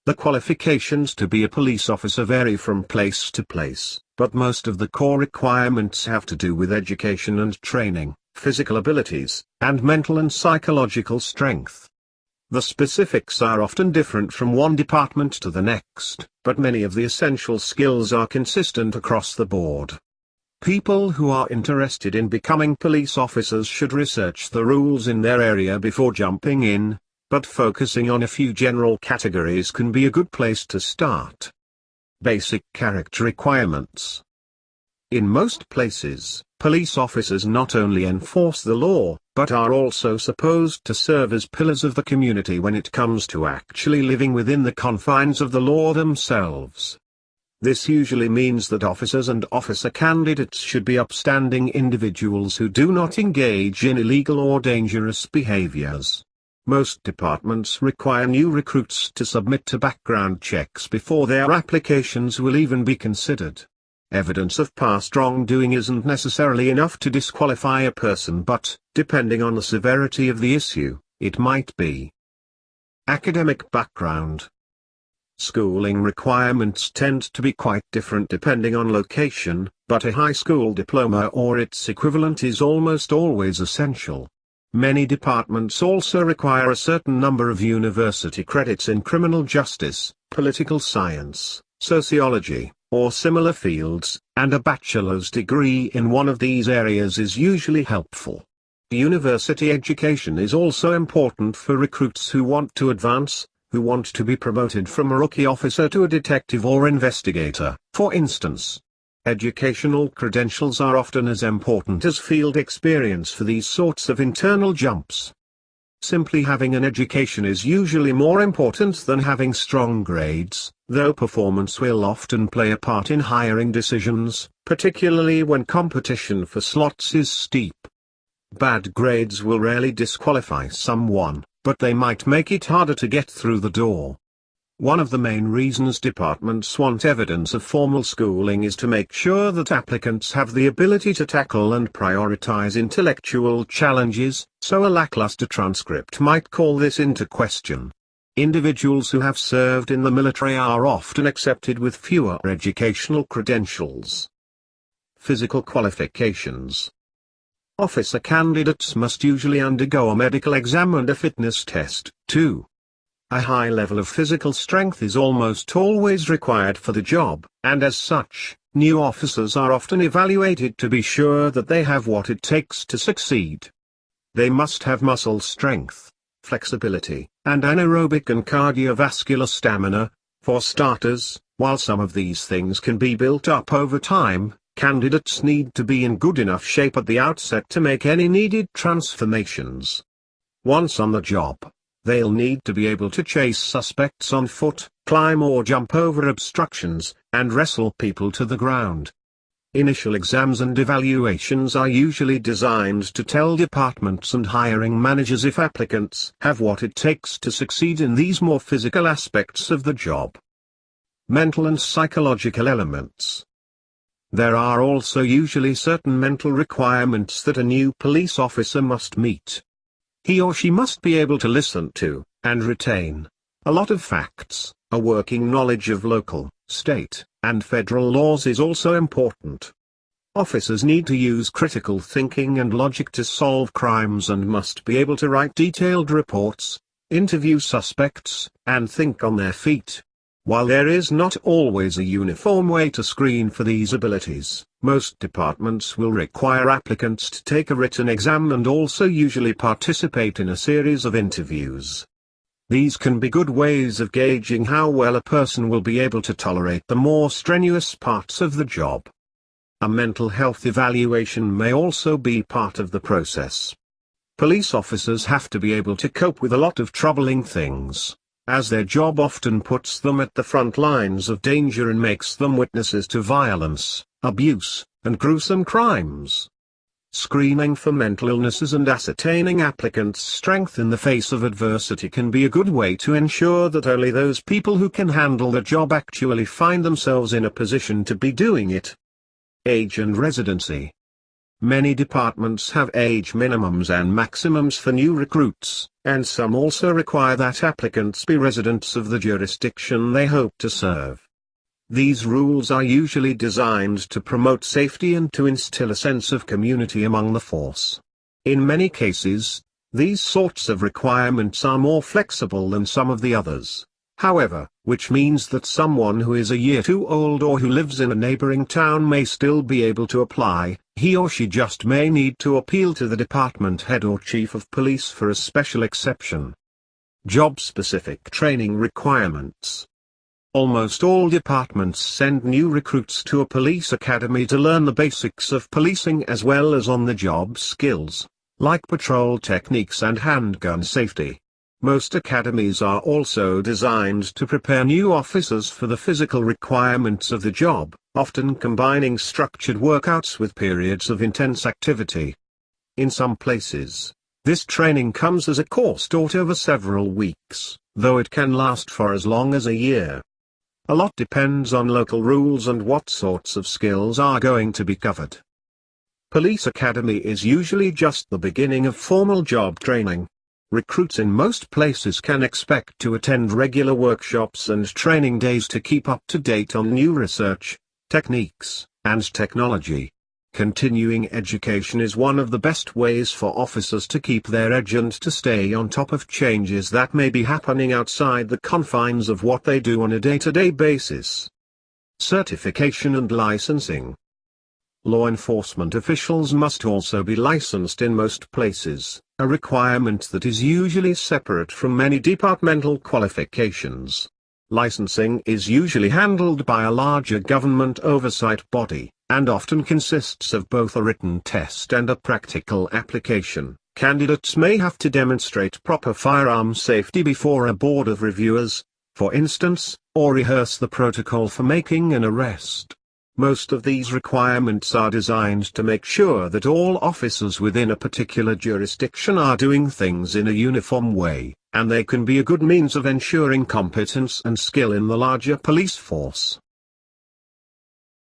The qualifications to be a police officer vary from place to place, but most of the core requirements have to do with education and training, physical abilities, and mental and psychological strength. The specifics are often different from one department to the next, but many of the essential skills are consistent across the board. People who are interested in becoming police officers should research the rules in their area before jumping in, but focusing on a few general categories can be a good place to start. Basic character requirements. In most places, police officers not only enforce the law, but are also supposed to serve as pillars of the community when it comes to actually living within the confines of the law themselves. This usually means that officers and officer candidates should be upstanding individuals who do not engage in illegal or dangerous behaviors. Most departments require new recruits to submit to background checks before their applications will even be considered. Evidence of past wrongdoing isn't necessarily enough to disqualify a person, but, depending on the severity of the issue, it might be. Academic background. Schooling requirements tend to be quite different depending on location, but a high school diploma or its equivalent is almost always essential. Many departments also require a certain number of university credits in criminal justice, political science, sociology, or similar fields, and a bachelor's degree in one of these areas is usually helpful. University education is also important for recruits who want to advance, who want to be promoted from a rookie officer to a detective or investigator, for instance. Educational credentials are often as important as field experience for these sorts of internal jumps. Simply having an education is usually more important than having strong grades, though performance will often play a part in hiring decisions, particularly when competition for slots is steep. Bad grades will rarely disqualify someone, but they might make it harder to get through the door. One of the main reasons departments want evidence of formal schooling is to make sure that applicants have the ability to tackle and prioritize intellectual challenges, so a lackluster transcript might call this into question. Individuals who have served in the military are often accepted with fewer educational credentials. Physical qualifications. Officer candidates must usually undergo a medical exam and a fitness test, too. A high level of physical strength is almost always required for the job, and as such, new officers are often evaluated to be sure that they have what it takes to succeed. They must have muscle strength, flexibility, and anaerobic and cardiovascular stamina. For starters, while some of these things can be built up over time, candidates need to be in good enough shape at the outset to make any needed transformations. Once on the job, they'll need to be able to chase suspects on foot, climb or jump over obstructions, and wrestle people to the ground. Initial exams and evaluations are usually designed to tell departments and hiring managers if applicants have what it takes to succeed in these more physical aspects of the job. Mental and psychological elements. There are also usually certain mental requirements that a new police officer must meet. He or she must be able to listen to, and retain, a lot of facts. A working knowledge of local, state, and federal laws is also important. Officers need to use critical thinking and logic to solve crimes and must be able to write detailed reports, interview suspects, and think on their feet. While there is not always a uniform way to screen for these abilities, most departments will require applicants to take a written exam and also usually participate in a series of interviews. These can be good ways of gauging how well a person will be able to tolerate the more strenuous parts of the job. A mental health evaluation may also be part of the process. Police officers have to be able to cope with a lot of troubling things, as their job often puts them at the front lines of danger and makes them witnesses to violence, abuse, and gruesome crimes. Screening for mental illnesses and ascertaining applicants' strength in the face of adversity can be a good way to ensure that only those people who can handle the job actually find themselves in a position to be doing it. Age and residency. Many departments have age minimums and maximums for new recruits, and some also require that applicants be residents of the jurisdiction they hope to serve. These rules are usually designed to promote safety and to instill a sense of community among the force. In many cases, these sorts of requirements are more flexible than some of the others, however, which means that someone who is a year too old or who lives in a neighboring town may still be able to apply. He or she just may need to appeal to the department head or chief of police for a special exception. Job-specific training requirements. Almost all departments send new recruits to a police academy to learn the basics of policing as well as on-the-job skills, like patrol techniques and handgun safety. Most academies are also designed to prepare new officers for the physical requirements of the job, often combining structured workouts with periods of intense activity. In some places, this training comes as a course taught over several weeks, though it can last for as long as a year. A lot depends on local rules and what sorts of skills are going to be covered. Police academy is usually just the beginning of formal job training. Recruits in most places can expect to attend regular workshops and training days to keep up to date on new research, techniques, and technology. Continuing education is one of the best ways for officers to keep their edge and to stay on top of changes that may be happening outside the confines of what they do on a day-to-day basis. Certification and licensing. Law enforcement officials must also be licensed in most places, a requirement that is usually separate from many departmental qualifications. Licensing is usually handled by a larger government oversight body, and often consists of both a written test and a practical application. Candidates may have to demonstrate proper firearm safety before a board of reviewers, for instance, or rehearse the protocol for making an arrest. Most of these requirements are designed to make sure that all officers within a particular jurisdiction are doing things in a uniform way, and they can be a good means of ensuring competence and skill in the larger police force.